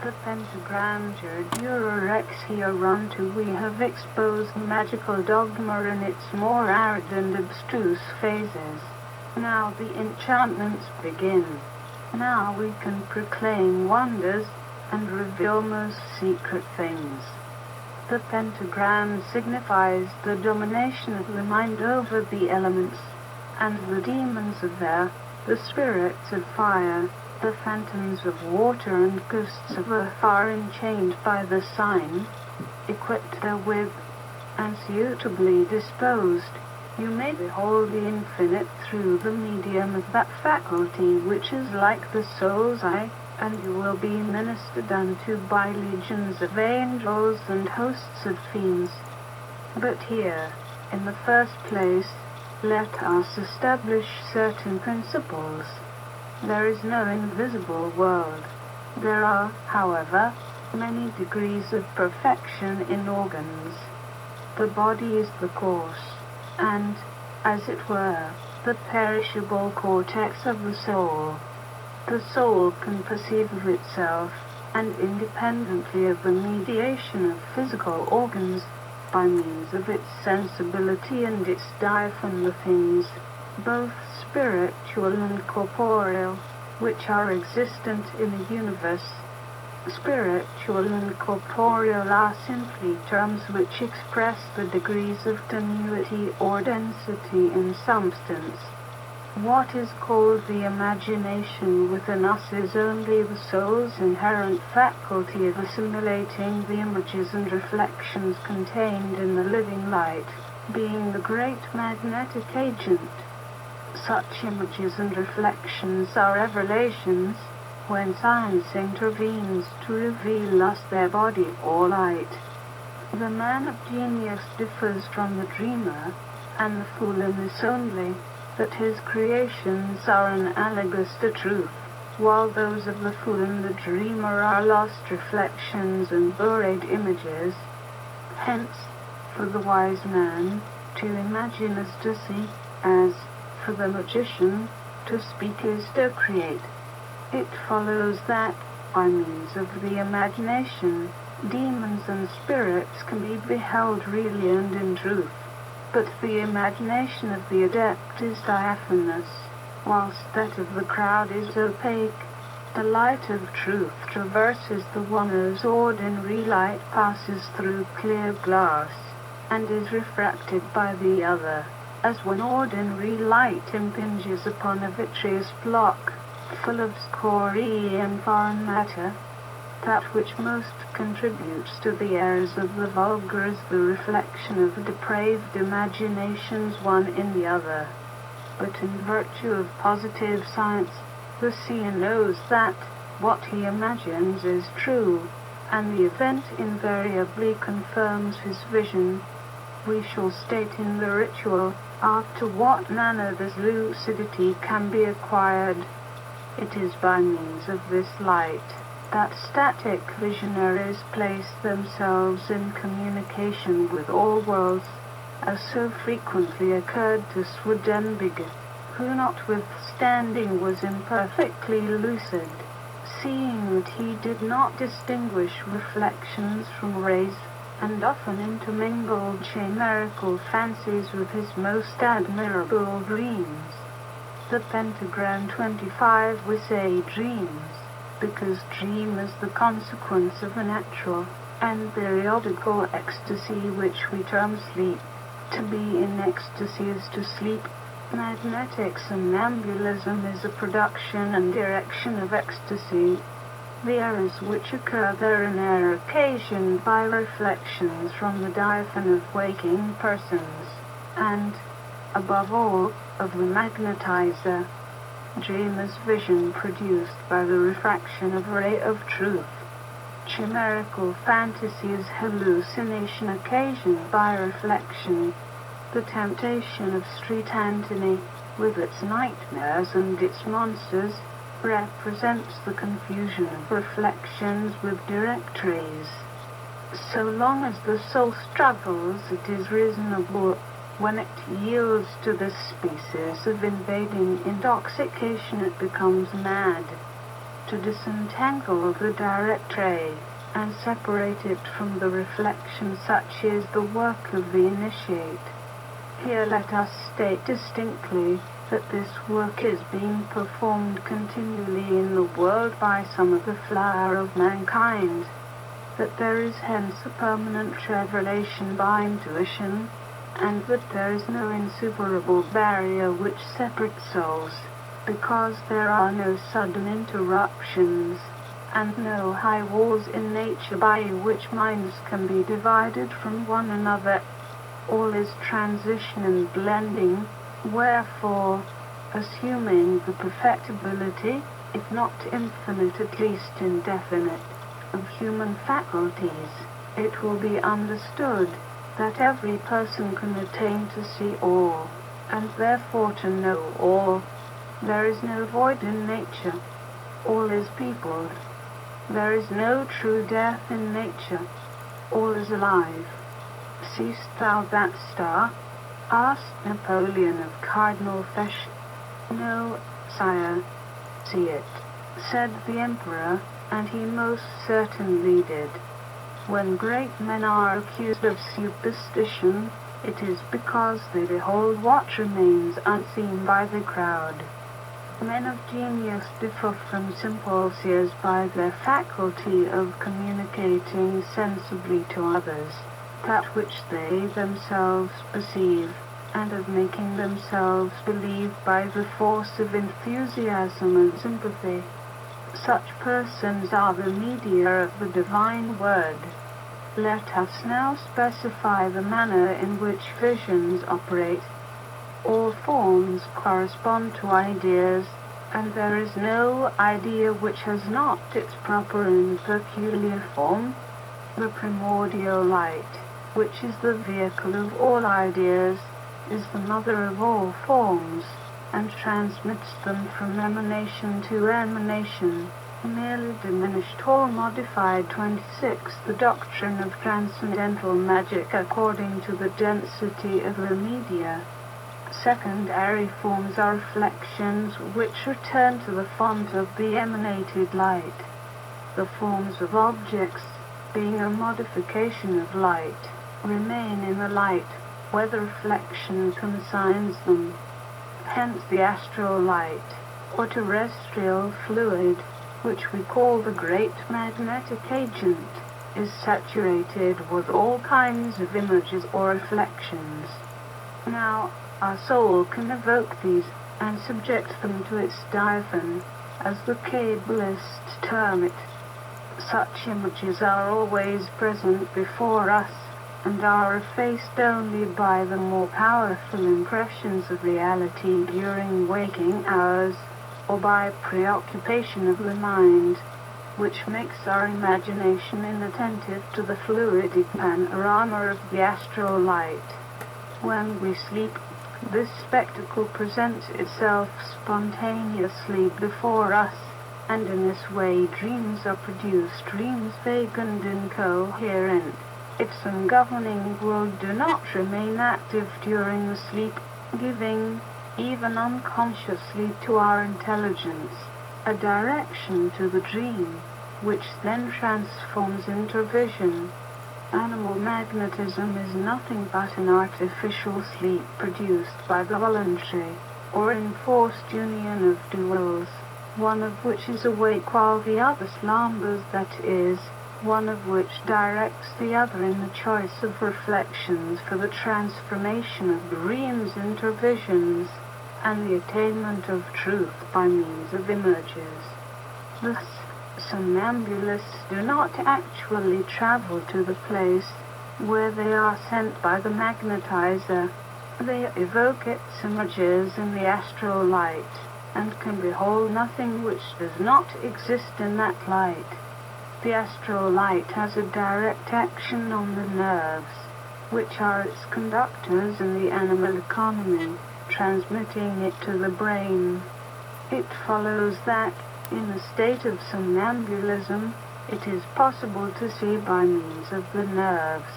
The pentagram hereunto we have exposed magical dogma in its more arid and abstruse phases. Now the enchantments begin. Now we can proclaim wonders and reveal most secret things. The pentagram signifies the domination of the mind over the elements, and the demons of air, the spirits of fire, the phantoms of water and ghosts of earth are enchained by the sign, equipped therewith, and suitably disposed. You may behold the infinite through the medium of that faculty which is like the soul's eye, and you will be ministered unto by legions of angels and hosts of fiends. But here, in the first place, let us establish certain principles. There is no invisible world. There are, however, many degrees of perfection in organs. The body is the coarse, and, as it were, the perishable cortex of the soul. The soul can perceive of itself, and independently of the mediation of physical organs, by means of its sensibility and its diaphanous the things, both spiritual and corporeal, which are existent in the universe. Spiritual and corporeal are simply terms which express the degrees of tenuity or density in substance. What is called the imagination within us is only the soul's inherent faculty of assimilating the images and reflections contained in the living light, being the great magnetic agent. Such images and reflections are revelations, when science intervenes to reveal us their body or light. The man of genius differs from the dreamer, and the fool in this only, that his creations are analogous to truth, while those of the fool and the dreamer are lost reflections and buried images. Hence, for the wise man, to imagine is to see, as, for the magician, to speak is to create. It follows that, by means of the imagination, demons and spirits can be beheld really and in truth. But the imagination of the adept is diaphanous, whilst that of the crowd is opaque. The light of truth traverses the one as ordinary light passes through clear glass, and is refracted by the other, as when ordinary light impinges upon a vitreous block, full of scoria and foreign matter. That which most contributes to the errors of the vulgar is the reflection of depraved imaginations one in the other. But in virtue of positive science, the seer knows that what he imagines is true, and the event invariably confirms his vision. We shall state in the ritual after what manner this lucidity can be acquired. It is by means of this light that static visionaries place themselves in communication with all worlds, as so frequently occurred to Swedenborg, who notwithstanding was imperfectly lucid, seeing that he did not distinguish reflections from rays, and often intermingled chimerical fancies with his most admirable dreams. The Pentagram 25 we say dreams, because dream is the consequence of a natural and periodical ecstasy which we term sleep. To be in ecstasy is to sleep. Magnetic somnambulism is a production and direction of ecstasy. The errors which occur therein are occasioned by reflections from the diaphan of waking persons, and, above all, of the magnetizer. Dreamer's vision produced by the refraction of ray of truth. Chimerical fantasy is hallucination occasioned by reflection. The temptation of street Antony, with its nightmares and its monsters, represents the confusion of reflections with direct rays. So long as the soul struggles, it is reasonable. When it yields to this species of invading intoxication, it becomes mad. to disentangle the direct ray and separate it from the reflection. Such is the work of the initiate. Here let us state distinctly that this work is being performed continually in the world by some of the flower of mankind, that there is hence a permanent revelation by intuition, and that there is no insuperable barrier which separates souls, because there are no sudden interruptions, and no high walls in nature by which minds can be divided from one another. All is transition and blending, wherefore, assuming the perfectibility, if not infinite at least indefinite, of human faculties, it will be understood that every person can attain to see all, and therefore to know all. There is no void in nature. All is peopled. There is no true death in nature. All is alive. Seest thou that star? Asked Napoleon of Cardinal Fesch. No, sire. See it, said the emperor, and he most certainly did. When great men are accused of superstition, it is because they behold what remains unseen by the crowd. Men of genius differ from simple seers by their faculty of communicating sensibly to others that which they themselves perceive, and of making themselves believe by the force of enthusiasm and sympathy. Such persons are the media of the divine word. Let us now specify the manner in which visions operate. All forms correspond to ideas, and there is no idea which has not its proper and peculiar form. The primordial light, which is the vehicle of all ideas, is the mother of all forms, and transmits them from emanation to emanation, merely diminished or modified. 26. The doctrine of transcendental magic according to the density of the media. Secondary forms are reflections which return to the font of the emanated light. The forms of objects, being a modification of light, remain in the light, where the reflection consigns them. Hence the astral light, or terrestrial fluid, which we call the great magnetic agent, is saturated with all kinds of images or reflections. Now, our soul can evoke these and subject them to its diaphane, as the Kabbalists term it. Such images are always present before us, and are effaced only by the more powerful impressions of reality during waking hours, or by preoccupation of the mind, which makes our imagination inattentive to the fluidic panorama of the astral light. When we sleep, this spectacle presents itself spontaneously before us, and in this way dreams are produced, dreams vague and incoherent. Its ungoverning will do not remain active during the sleep, giving, even unconsciously to our intelligence, a direction to the dream, which then transforms into vision. Animal magnetism is nothing but an artificial sleep produced by the voluntary or enforced union of two wills, one of which is awake while the other slumbers, that is, one of which directs the other in the choice of reflections for the transformation of dreams into visions, and the attainment of truth by means of images. Thus, somnambulists do not actually travel to the place where they are sent by the magnetizer. They evoke its images in the astral light, and can behold nothing which does not exist in that light. The astral light has a direct action on the nerves, which are its conductors in the animal economy, transmitting it to the brain. It follows that, in a state of somnambulism, it is possible to see by means of the nerves,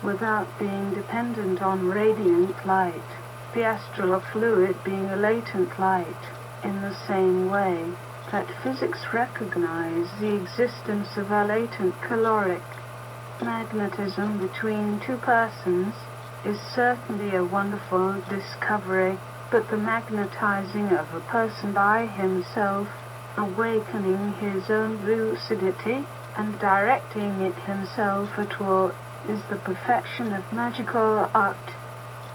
without being dependent on radiant light, the astral fluid being a latent light. In the same way, that physics recognize the existence of a latent caloric magnetism between two persons is certainly a wonderful discovery, but the magnetizing of a person by himself, awakening his own lucidity, and directing it himself at will, is the perfection of magical art.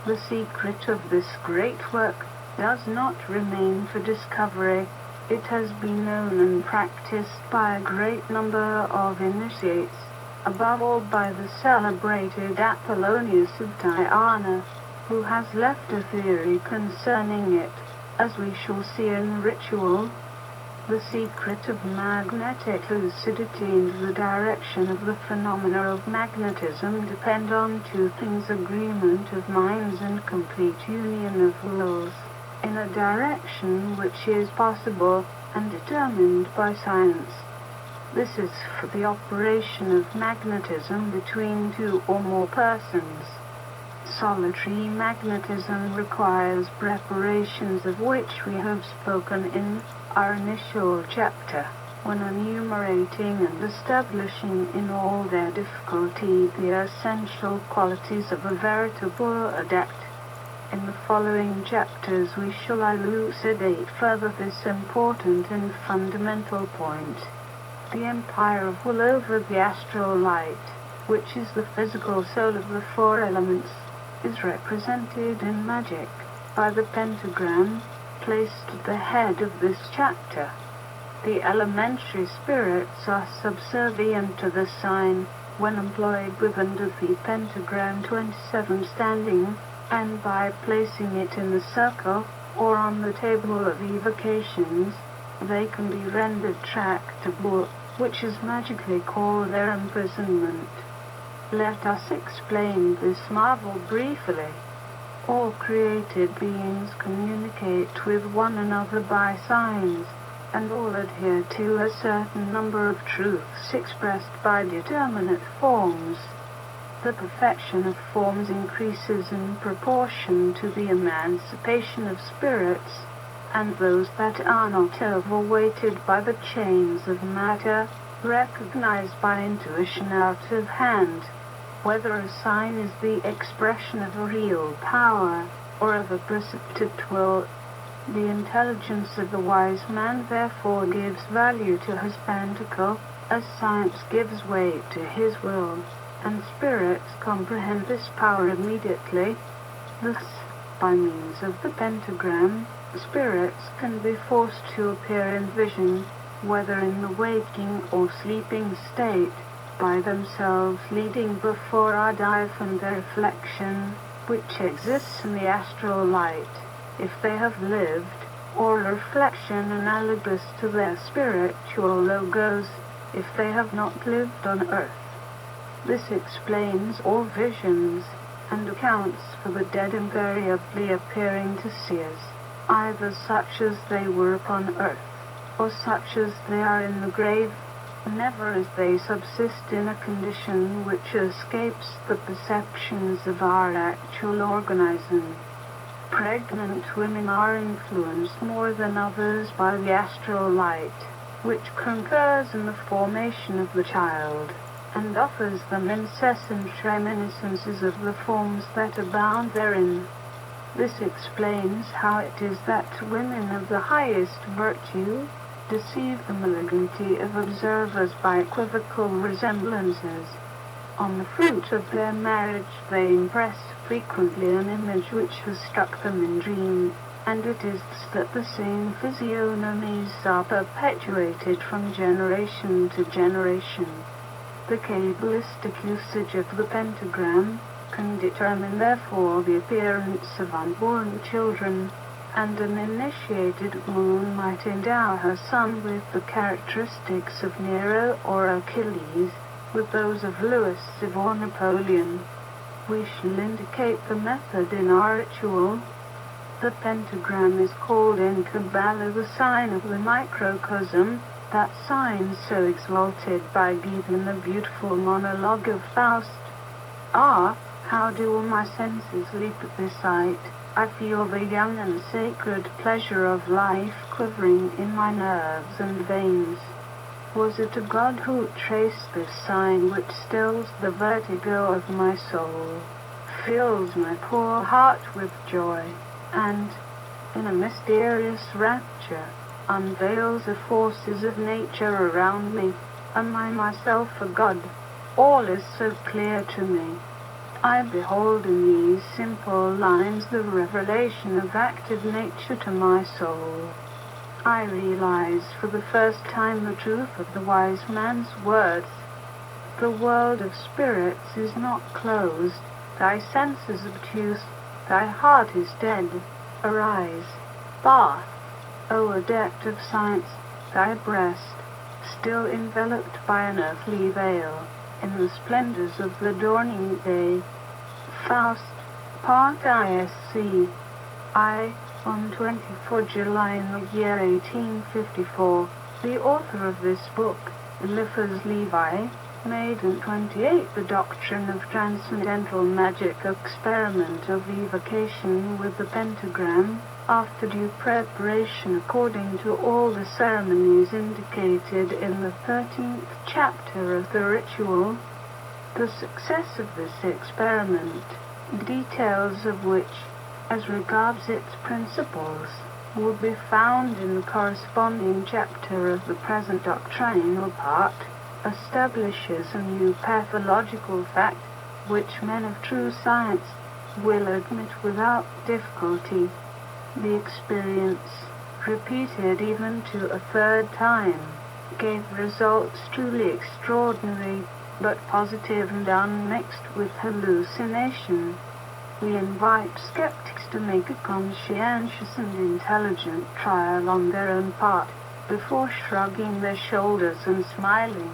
The secret of this great work does not remain for discovery. It has been known and practiced by a great number of initiates, above all by the celebrated Apollonius of Tyana, who has left a theory concerning it, as we shall see in ritual. The secret of magnetic lucidity and the direction of the phenomena of magnetism depend on two things: agreement of minds and complete union of wills, in a direction which is possible and determined by science. This is for the operation of magnetism between two or more persons. Solitary magnetism requires preparations of which we have spoken in our initial chapter, when enumerating and establishing in all their difficulty the essential qualities of a veritable adept. In the following chapters we shall elucidate further this important and fundamental point. The empire of will over the astral light, which is the physical soul of the four elements, is represented in magic by the pentagram placed at the head of this chapter. The elementary spirits are subservient to the sign when employed with under the pentagram 27 standing, and by placing it in the circle or on the table of evocations, they can be rendered tractable, which is magically called their imprisonment. Let us explain this marvel briefly. All created beings communicate with one another by signs, and all adhere to a certain number of truths expressed by determinate forms. The perfection of forms increases in proportion to the emancipation of spirits, and those that are not overweighted by the chains of matter, recognized by intuition out of hand, whether a sign is the expression of a real power, or of a precipitate will. The intelligence of the wise man therefore gives value to his pentacle, as science gives weight to his will, and spirits comprehend this power immediately. Thus, by means of the pentagram, spirits can be forced to appear in vision, whether in the waking or sleeping state, by themselves leading before our diaphaned their reflection, which exists in the astral light, if they have lived, or reflection analogous to their spiritual logos, if they have not lived on earth. This explains all visions, and accounts for the dead invariably appearing to seers, either such as they were upon earth, or such as they are in the grave, never as they subsist in a condition which escapes the perceptions of our actual organism. Pregnant women are influenced more than others by the astral light, which concurs in the formation of the child, and offers them incessant reminiscences of the forms that abound therein. This explains how it is that women of the highest virtue deceive the malignity of observers by equivocal resemblances. On the fruit of their marriage they impress frequently an image which has struck them in dream, and it is that the same physiognomies are perpetuated from generation to generation. The cabalistic usage of the pentagram can determine therefore the appearance of unborn children, and an initiated woman might endow her son with the characteristics of Nero or Achilles, with those of Louis or Napoleon. We shall indicate the method in our ritual. The pentagram is called in Kabbalah the sign of the microcosm, that sign so exalted by Goethe in the beautiful monologue of Faust. Ah, how do all my senses leap at this sight! I feel the young and sacred pleasure of life quivering in my nerves and veins. Was it a God who traced this sign which stills the vertigo of my soul, fills my poor heart with joy, and, in a mysterious rapture, unveils the forces of nature around me? Am I myself a God? All is so clear to me. I behold in these simple lines the revelation of active nature to my soul. I realize for the first time the truth of the wise man's words. The world of spirits is not closed, thy senses obtuse, thy heart is dead. Arise, bath, O adept of science, thy breast, still enveloped by an earthly veil, in the splendors of the dawning day. Faust, Part ISC. On 24 July in the year 1854, the author of this book, Eliphas Levi, made in 28 the doctrine of transcendental magic experiment of evocation with the pentagram, after due preparation according to all the ceremonies indicated in the 13th chapter of the ritual. The success of this experiment, details of which, as regards its principles, will be found in the corresponding chapter of the present doctrinal part, establishes a new pathological fact, which men of true science will admit without difficulty. The experience, repeated even to a third time, gave results truly extraordinary, but positive and unmixed with hallucination. We invite skeptics to make a conscientious and intelligent trial on their own part, before shrugging their shoulders and smiling.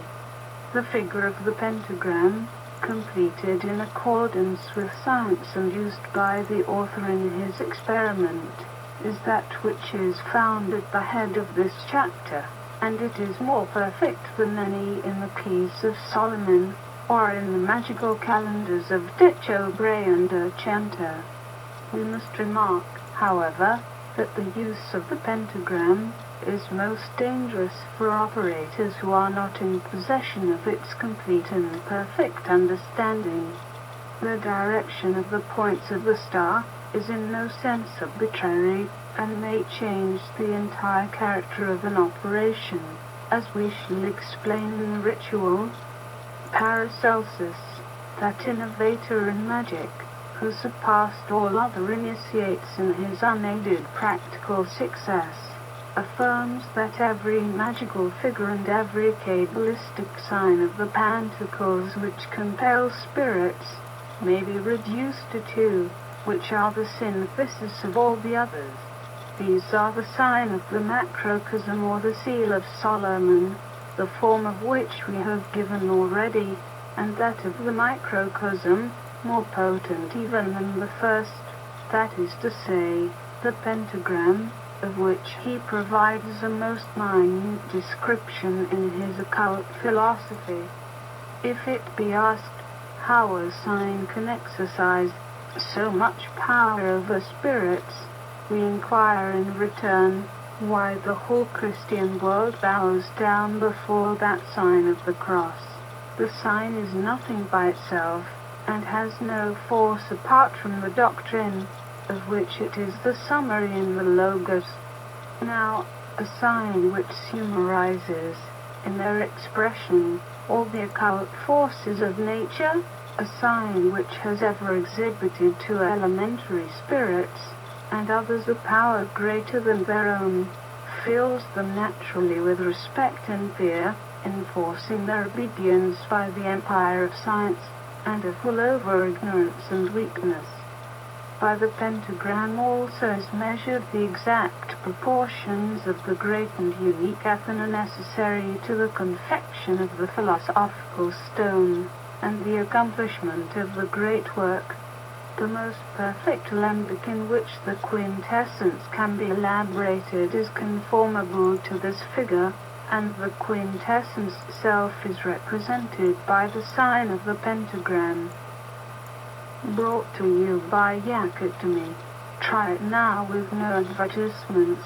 The figure of the pentagram, completed in accordance with science and used by the author in his experiment, is that which is found at the head of this chapter, and it is more perfect than any in the Keys of Solomon, or in the magical calendars of Tycho Brahe and Urchenter. We must remark, however, that the use of the pentagram is most dangerous for operators who are not in possession of its complete and perfect understanding. The direction of the points of the star is in no sense arbitrary, and may change the entire character of an operation, as we shall explain in the ritual. Paracelsus, that innovator in magic, who surpassed all other initiates in his unaided practical success, affirms that every magical figure and every cabalistic sign of the pentacles which compel spirits may be reduced to two, which are the synthesis of all the others. These are the sign of the macrocosm or the seal of Solomon, the form of which we have given already, and that of the microcosm, more potent even than the first, that is to say, the pentagram, of which he provides a most minute description in his occult philosophy. If it be asked how a sign can exercise so much power over spirits, we inquire in return why the whole Christian world bows down before that sign of the cross. The sign is nothing by itself, and has no force apart from the doctrine, of which it is the summary in the Logos. Now, a sign which summarizes, in their expression, all the occult forces of nature, a sign which has ever exhibited to elementary spirits, and others a power greater than their own, fills them naturally with respect and fear, enforcing their obedience by the empire of science, and a full over ignorance and weakness. By the pentagram also is measured the exact proportions of the great and unique Athena necessary to the confection of the philosophical stone, and the accomplishment of the great work. The most perfect alembic in which the quintessence can be elaborated is conformable to this figure, and the quintessence itself is represented by the sign of the pentagram. Brought to you by Yakotomi. Try it now with no advertisements.